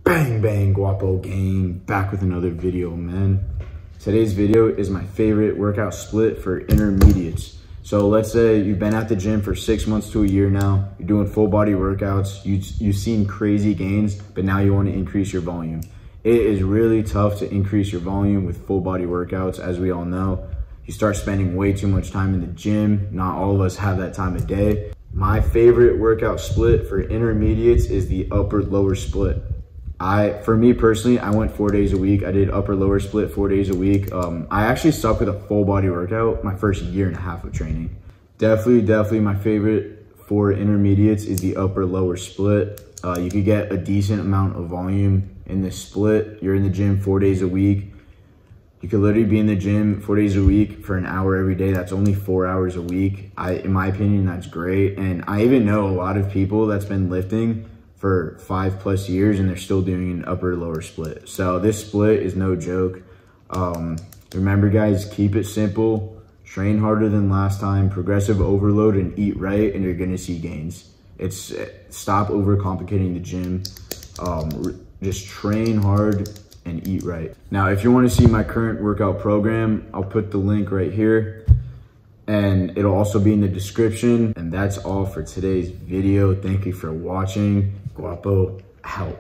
Bang bang Guapo gang, back with another video, man. Today's video is my favorite workout split for intermediates. So let's say you've been at the gym for 6 months to a year now, you're doing full body workouts, you've seen crazy gains, but now you want to increase your volume. It is really tough to increase your volume with full body workouts, as we all know. You start spending way too much time in the gym. Not all of us have that time of day. My favorite workout split for intermediates is the upper lower split. For me personally, I went 4 days a week. I did upper lower split 4 days a week. I actually stuck with a full body workout my first year and a half of training. Definitely my favorite for intermediates is the upper lower split. You could get a decent amount of volume in this split. You're in the gym 4 days a week. You could literally be in the gym 4 days a week for an hour every day. That's only 4 hours a week. In my opinion, that's great. And I even know a lot of people that's been lifting for 5+ years and they're still doing an upper lower split. So this split is no joke. Remember guys, keep it simple, train harder than last time, progressive overload, and eat right, and you're gonna see gains. Stop overcomplicating the gym. Just train hard and eat right. Now, if you want to see my current workout program, I'll put the link right here and it'll also be in the description. And that's all for today's video. Thank you for watching. Guapo out.